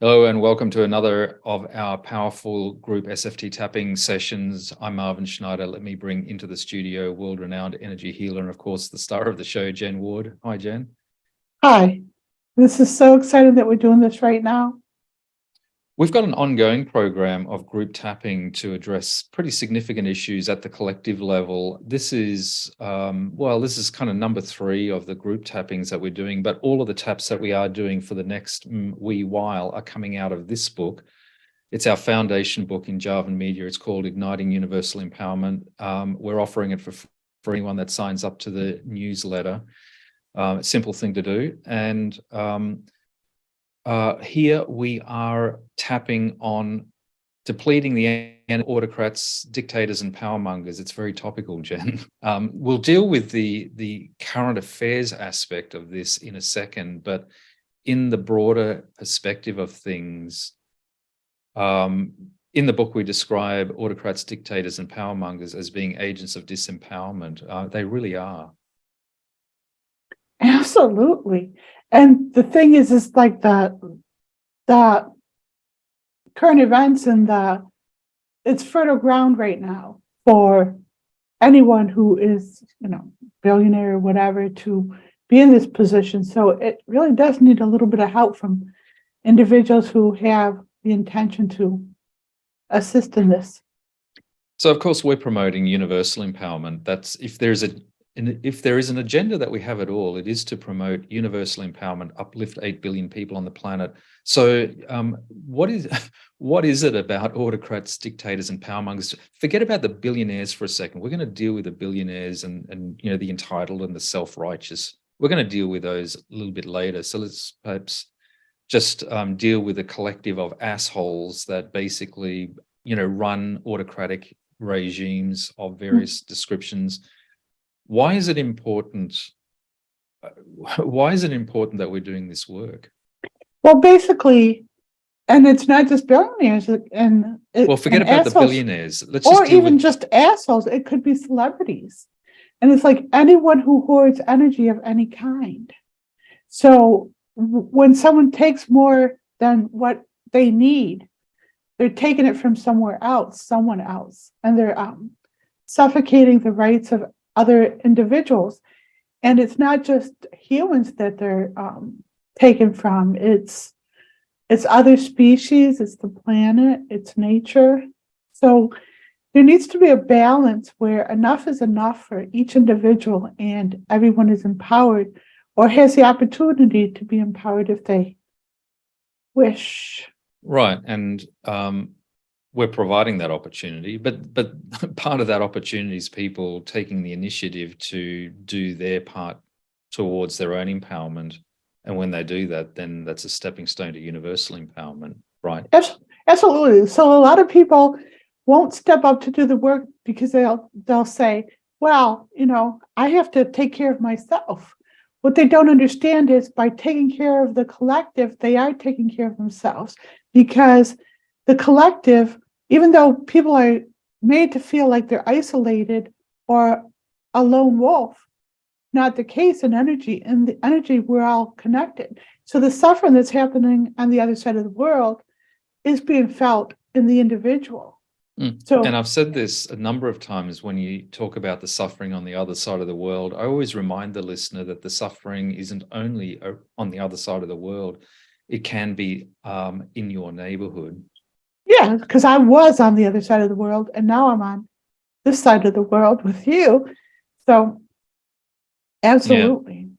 Hello and welcome to another of our powerful group SFT tapping sessions. I'm Marvin Schneider. Let me bring into the studio world-renowned energy healer and of course the star of the show, Jen Ward. Hi, Jen. Hi, this is so exciting that we're doing this right now. We've got an ongoing program of group tapping to address pretty significant issues at the collective level. This is, this is kind of number 3 of the group tappings that we're doing, but all of the taps that we are doing for the next wee while are coming out of this book. It's our foundation book in Jenuine Media. It's called Igniting Universal Empowerment. We're offering it for anyone that signs up to the newsletter. Simple thing to do. And here we are tapping on depleting the Autocrats, Dictators, and Powermongers. It's very topical, Jen. We'll deal with the current affairs aspect of this in a second, but in the broader perspective of things, in the book we describe Autocrats, Dictators, and Powermongers as being agents of disempowerment. They really are. Absolutely. And the thing is like the current events and it's fertile ground right now for anyone who is, billionaire or whatever to be in this position. So it really does need a little bit of help from individuals who have the intention to assist in this. So of course we're promoting universal empowerment. That's if there is an agenda that we have at all, it is to promote universal empowerment, uplift 8 billion people on the planet. So what is it about autocrats, dictators, and powermongers? Forget about the billionaires for a second. We're going to deal with the billionaires and the entitled and the self-righteous. We're going to deal with those a little bit later. So let's perhaps just deal with a collective of assholes that basically, run autocratic regimes of various descriptions. Why is it important? Why is it important that we're doing this work? Well, basically, and it's not just billionaires Forget about the billionaires. Let's just even just assholes. It could be celebrities, and it's like anyone who hoards energy of any kind. So when someone takes more than what they need, they're taking it from someone else, and they're suffocating the rights of other individuals. And it's not just humans that they're taken from. It's other species, it's the planet, it's nature. So there needs to be a balance where enough is enough for each individual and everyone is empowered or has the opportunity to be empowered if they wish. Right. And we're providing that opportunity, but part of that opportunity is people taking the initiative to do their part towards their own empowerment. And when they do that, then that's a stepping stone to universal empowerment, right? Absolutely. So a lot of people won't step up to do the work because they'll say, well, I have to take care of myself. What they don't understand is by taking care of the collective, they are taking care of themselves, because the collective, even though people are made to feel like they're isolated or a lone wolf, not the case in energy. In the energy, we're all connected. So the suffering that's happening on the other side of the world is being felt in the individual. And I've said this a number of times when you talk about the suffering on the other side of the world. I always remind the listener that the suffering isn't only on the other side of the world. It can be in your neighborhood. Yeah, because I was on the other side of the world, and now I'm on this side of the world with you. So, absolutely.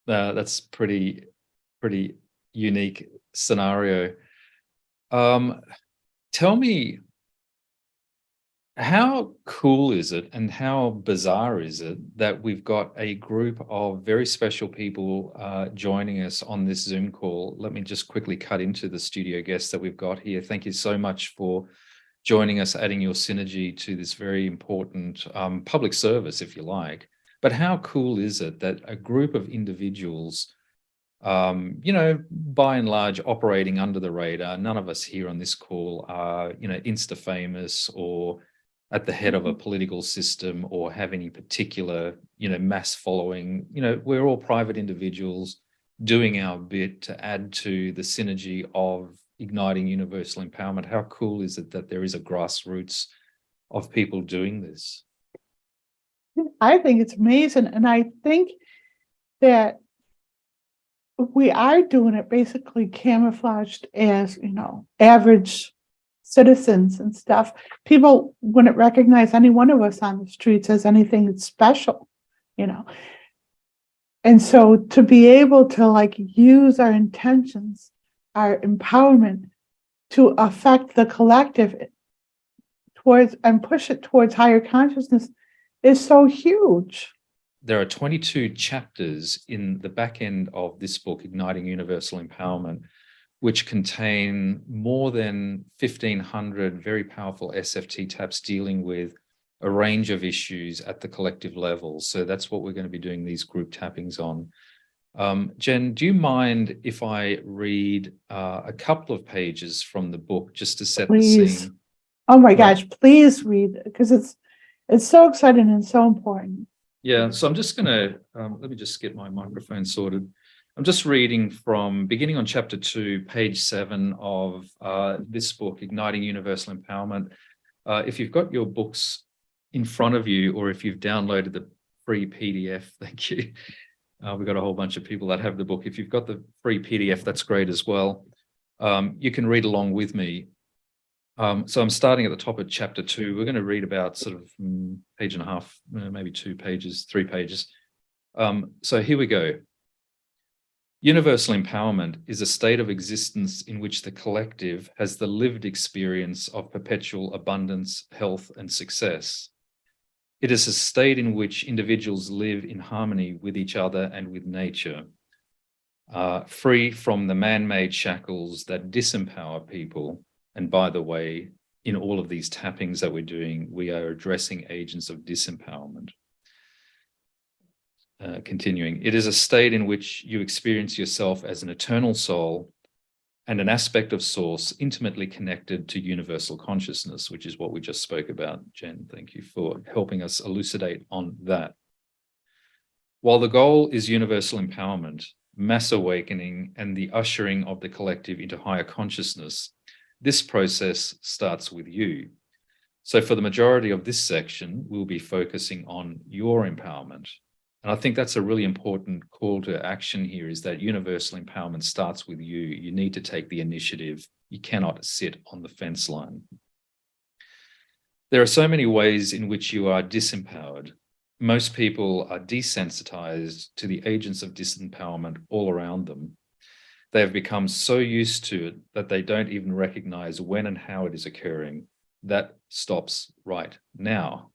Yeah. That's pretty unique scenario. Tell me, how cool is it and how bizarre is it that we've got a group of very special people joining us on this Zoom call? Let me just quickly cut into the studio guests that we've got here. Thank you so much for joining us, adding your synergy to this very important public service, if you like. But how cool is it that a group of individuals, by and large, operating under the radar, none of us here on this call are, Insta famous or at the head of a political system or have any particular, mass following. We're all private individuals doing our bit to add to the synergy of igniting universal empowerment. How cool is it that there is a grassroots of people doing this? I think it's amazing. And I think that we are doing it basically camouflaged as, average citizens and stuff. People wouldn't recognize any one of us on the streets as anything special, you know. And so to be able to use our intentions, our empowerment to affect the collective towards and push it towards higher consciousness is so huge. There are 22 chapters in the back end of this book, Igniting Universal Empowerment, which contain more than 1,500 very powerful SFT taps dealing with a range of issues at the collective level. So that's what we're going to be doing these group tappings on. Jen, do you mind if I read a couple of pages from the book just to set the scene? Oh my gosh, please read, because it's so exciting and so important. Yeah, so I'm just going to, let me just get my microphone sorted. I'm just reading from beginning on chapter 2, page 7 of this book, Igniting Universal Empowerment. If you've got your books in front of you, or if you've downloaded the free PDF, thank you. We've got a whole bunch of people that have the book. If you've got the free PDF, that's great as well. You can read along with me. So I'm starting at the top of chapter 2. We're going to read about sort of page and a half, maybe 2 pages, 3 pages. So here we go. Universal empowerment is a state of existence in which the collective has the lived experience of perpetual abundance, health, and success. It is a state in which individuals live in harmony with each other and with nature, free from the man-made shackles that disempower people. And by the way, in all of these tappings that we're doing, we are addressing agents of disempowerment. Continuing, it is a state in which you experience yourself as an eternal soul and an aspect of source intimately connected to universal consciousness, which is what we just spoke about. Jen, thank you for helping us elucidate on that. While the goal is universal empowerment, mass awakening, and the ushering of the collective into higher consciousness, this process starts with you. So for the majority of this section, we'll be focusing on your empowerment. And I think that's a really important call to action here, is that universal empowerment starts with you. You need to take the initiative. You cannot sit on the fence line. There are so many ways in which you are disempowered. Most people are desensitized to the agents of disempowerment all around them. They have become so used to it that they don't even recognize when and how it is occurring. That stops right now.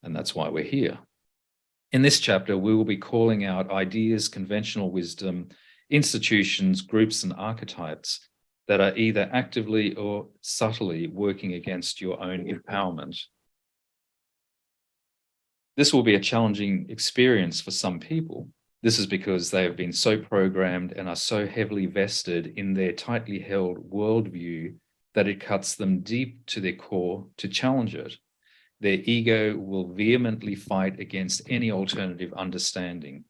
And that's why we're here. In this chapter, we will be calling out ideas, conventional wisdom, institutions, groups, and archetypes that are either actively or subtly working against your own empowerment. This will be a challenging experience for some people. This is because they have been so programmed and are so heavily vested in their tightly held worldview that it cuts them deep to their core to challenge it. Their ego will vehemently fight against any alternative understanding.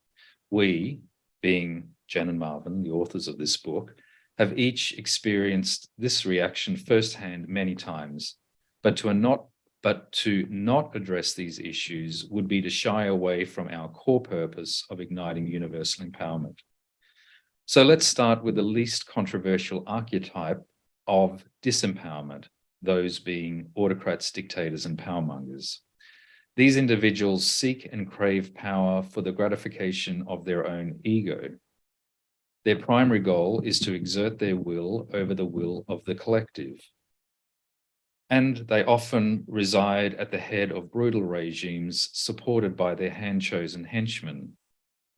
We, being Jen and Marvin, the authors of this book, have each experienced this reaction firsthand many times, but to not address these issues would be to shy away from our core purpose of igniting universal empowerment. So let's start with the least controversial archetype of disempowerment, those being autocrats, dictators, and powermongers. These individuals seek and crave power for the gratification of their own ego. Their primary goal is to exert their will over the will of the collective. And they often reside at the head of brutal regimes supported by their hand-chosen henchmen.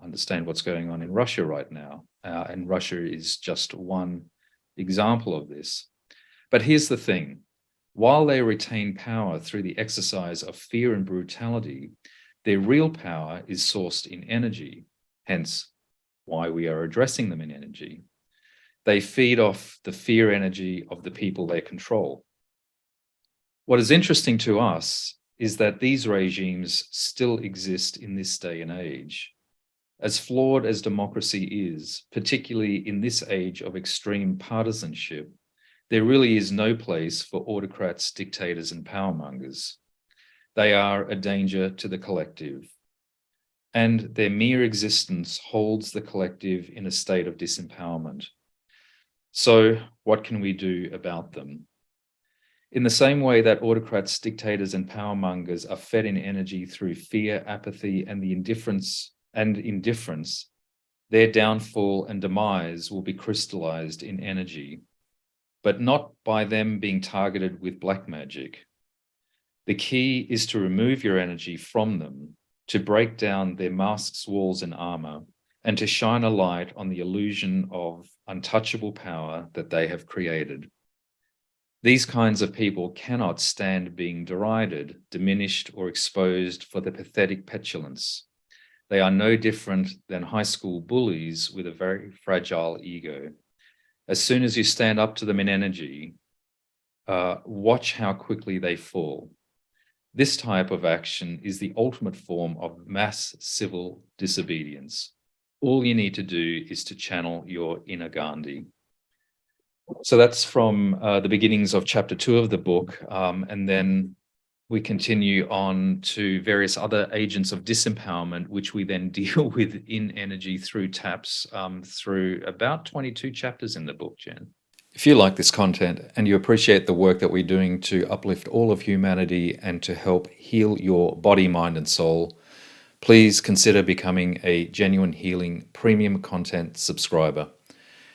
Understand what's going on in Russia right now, and Russia is just one example of this. But here's the thing. While they retain power through the exercise of fear and brutality, their real power is sourced in energy, hence why we are addressing them in energy. They feed off the fear energy of the people they control. What is interesting to us is that these regimes still exist in this day and age. As flawed as democracy is, particularly in this age of extreme partisanship, There really is no place for autocrats, dictators, and powermongers. They are a danger to the collective, and their mere existence holds the collective in a state of disempowerment. So, what can we do about them? In the same way that autocrats, dictators, and powermongers are fed in energy through fear, apathy, and indifference, their downfall and demise will be crystallized in energy, but not by them being targeted with black magic. The key is to remove your energy from them, to break down their masks, walls, and armor, and to shine a light on the illusion of untouchable power that they have created. These kinds of people cannot stand being derided, diminished, or exposed for their pathetic petulance. They are no different than high school bullies with a very fragile ego. As soon as you stand up to them in energy, watch how quickly they fall. This type of action is the ultimate form of mass civil disobedience. All you need to do is to channel your inner Gandhi. So that's from the beginnings of chapter 2 of the book. And then we continue on to various other agents of disempowerment, which we then deal with in energy through taps through about 22 chapters in the book, Jen. If you like this content and you appreciate the work that we're doing to uplift all of humanity and to help heal your body, mind, and soul, please consider becoming a Jenuine Healing premium content subscriber.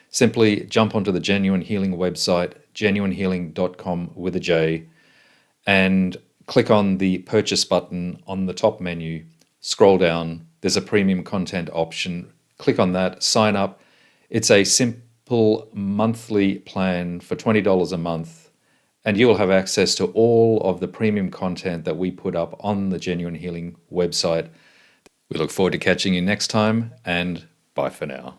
Simply jump onto the Jenuine Healing website, jenuinehealing.com with a J, and click on the purchase button on the top menu. Scroll down, there's a premium content option. Click on that, sign up. It's a simple monthly plan for $20 a month, and you will have access to all of the premium content that we put up on the Jenuine Healing website. We look forward to catching you next time, and bye for now.